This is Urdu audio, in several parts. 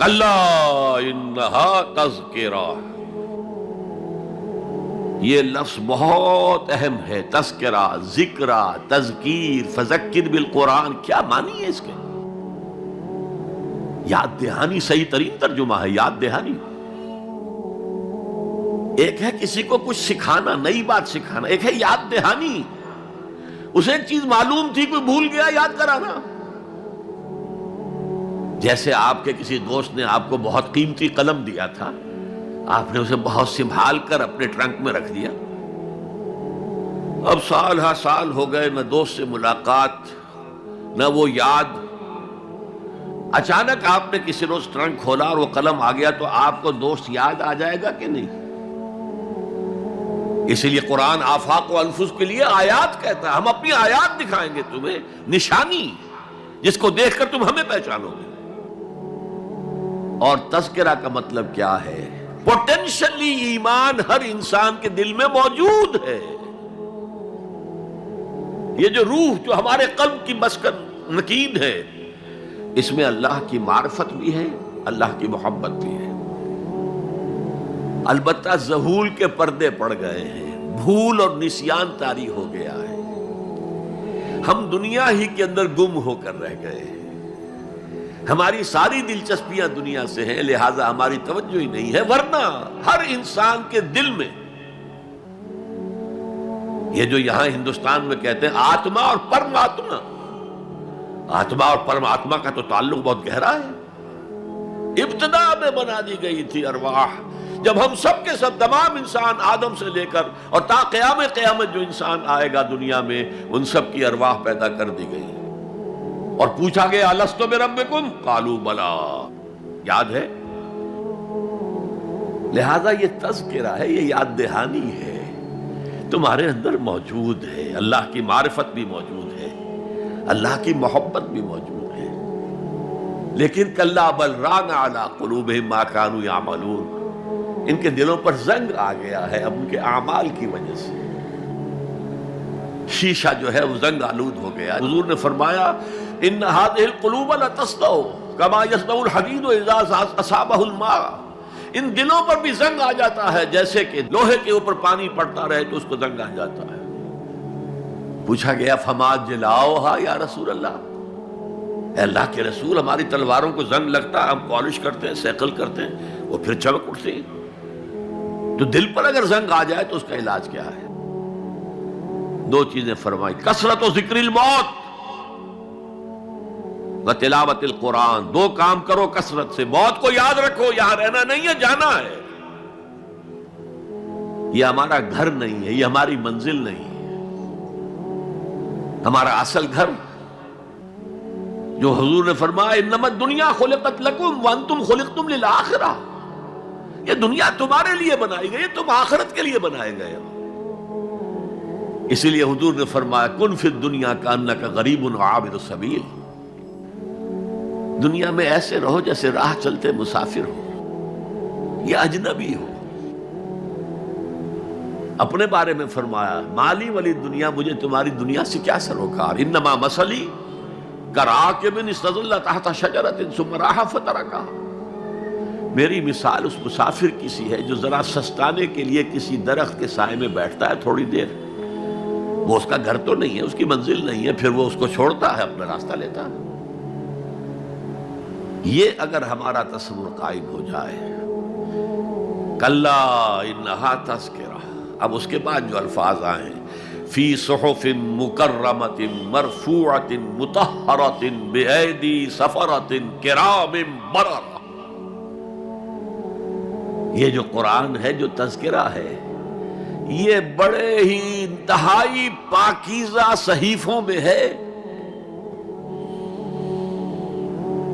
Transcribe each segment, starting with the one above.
کلا انہا تذکرہ، یہ لفظ بہت اہم ہے، تذکرہ، ذکرہ، تذکیر، فذکر بالقرآن، کیا معنی ہے اس کے؟ یاد دہانی صحیح ترین ترجمہ ہے، یاد دہانی۔ ایک ہے کسی کو کچھ سکھانا، نئی بات سکھانا، ایک ہے یاد دہانی، اسے ایک چیز معلوم تھی کوئی بھول گیا، یاد کرانا۔ جیسے آپ کے کسی دوست نے آپ کو بہت قیمتی قلم دیا تھا، آپ نے اسے بہت سنبھال کر اپنے ٹرنک میں رکھ دیا، اب سال ہا سال ہو گئے، نہ دوست سے ملاقات نہ وہ یاد، اچانک آپ نے کسی روز ٹرنک کھولا اور وہ قلم آ گیا، تو آپ کو دوست یاد آ جائے گا کہ نہیں؟ اسی لیے قرآن آفاق و انفس کے لیے آیات کہتا ہے، ہم اپنی آیات دکھائیں گے تمہیں، نشانی جس کو دیکھ کر تم ہمیں پہچانو گے۔ اور تذکرہ کا مطلب کیا ہے؟ پوٹینشلی ایمان ہر انسان کے دل میں موجود ہے، یہ جو روح جو ہمارے قلب کی مسکن نکین ہے، اس میں اللہ کی معرفت بھی ہے، اللہ کی محبت بھی ہے۔ البتہ ذہول کے پردے پڑ گئے ہیں، بھول اور نسیان طاری ہو گیا ہے، ہم دنیا ہی کے اندر گم ہو کر رہ گئے ہیں، ہماری ساری دلچسپیاں دنیا سے ہیں، لہذا ہماری توجہ ہی نہیں ہے، ورنہ ہر انسان کے دل میں یہ جو یہاں ہندوستان میں کہتے ہیں آتما اور پرماتما، آتما اور پرماتما کا تو تعلق بہت گہرا ہے، ابتدا میں بنا دی گئی تھی ارواح، جب ہم سب کے سب تمام انسان آدم سے لے کر اور تا قیامت جو انسان آئے گا دنیا میں، ان سب کی ارواح پیدا کر دی گئی، اور پوچھا گیا الستو بربکم قالوا بلا، یاد ہے؟ لہذا یہ تذکرہ ہے، یہ یاد دہانی ہے، تمہارے اندر موجود ہے، اللہ کی معرفت بھی موجود ہے، اللہ کی محبت بھی موجود ہے، لیکن کلا بل ران علی قلوبہم ما کانوا یعملون، ان کے دلوں پر زنگ آ گیا ہے اب ان کے اعمال کی وجہ سے، شیشہ جو ہے وہ زنگ آلود ہو گیا۔ حضور نے فرمایا ان هذه القلوب لتصدع كما يصدع الحديد اذا اصابه الماء، ان دلوں پر بھی زنگ آ جاتا ہے جیسے کہ لوہے کے اوپر پانی پڑتا رہے تو اس کو زنگ آ جاتا ہے۔ پوچھا گیا فما جلاؤها یا رسول اللہ، اے اللہ کے رسول ہماری تلواروں کو زنگ لگتا ہے، ہم پالش کرتے ہیں، سیکل کرتے ہیں، وہ پھر چمک اٹھتی ہیں، تو دل پر اگر زنگ آ جائے تو اس کا علاج کیا ہے؟ دو چیزیں فرمائی، کثرت و ذکر الموت و تلاوت القرآن، دو کام کرو کثرت سے، موت کو یاد رکھو، یہاں رہنا نہیں ہے، جانا ہے، یہ ہمارا گھر نہیں ہے، یہ ہماری منزل نہیں ہے، ہمارا اصل گھر جو حضور نے فرمایا انما الدنیا خلقت لکم وانتم خلقتم للآخرہ، یہ دنیا تمہارے لیے بنائی گئی، تم آخرت کے لیے بنائے گئے ہو۔ اسی لیے حضور نے فرمایا کن فی الدنیا کانک غریب عابر السبیل، دنیا میں ایسے رہو جیسے راہ چلتے مسافر ہو یا اجنبی ہو۔ اپنے بارے میں فرمایا مالی ولی دنیا، مجھے تمہاری دنیا سے کیا سروکار، انما مثلی کراکب استظل تحت شجرۃ ثم راح فترکھا، میری مثال اس مسافر کی سی ہے جو ذرا سستانے کے لیے کسی درخت کے سائے میں بیٹھتا ہے تھوڑی دیر، وہ اس کا گھر تو نہیں ہے، اس کی منزل نہیں ہے، پھر وہ اس کو چھوڑتا ہے، اپنا راستہ لیتا ہے۔ یہ اگر ہمارا تصور قائم ہو جائے، کلا انہا تذکرہ، اب اس کے بعد جو الفاظ آئے فی صحف مکرمۃ مرفوعۃ مطہرۃ بایدی سفرۃ کرام بررہ، یہ جو قرآن ہے، جو تذکرہ ہے، یہ بڑے ہی انتہائی پاکیزہ صحیفوں میں ہے،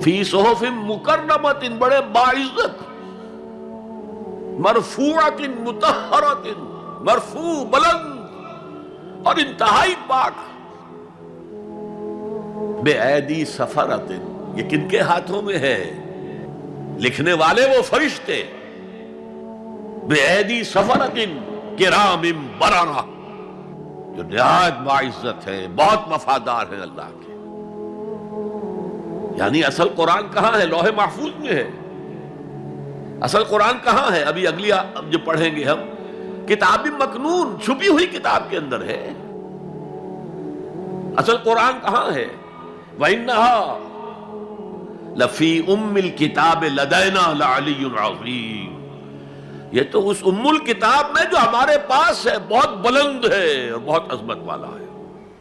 فی صحف مکرمۃ، بڑے باعزت، مرفوعۃ مطہرۃ، مرفوع بلند اور انتہائی پاک، بے ایدی سفرۃ، یہ کن کے ہاتھوں میں ہے؟ لکھنے والے وہ فرشتے، بے ایدی سفرۃ کرام بررہ، جو نہایت باعزت ہے، بہت وفادار ہیں اللہ کے۔ یعنی اصل قرآن کہاں ہے؟ لوح محفوظ میں ہے، اصل قرآن کہاں ہے؟ ابھی اگلی جو پڑھیں گے ہم، کتاب مکنون، چھپی ہوئی کتاب کے اندر ہے۔ اصل قرآن کہاں ہے؟ وَإِنَّهَا لَفِي أُمِّ الْكِتَابِ لَدَيْنَا لَعَلِيٌّ عَظِيمٌ، یہ تو اس ام الکتاب میں جو ہمارے پاس ہے، بہت بلند ہے اور بہت عظمت والا ہے۔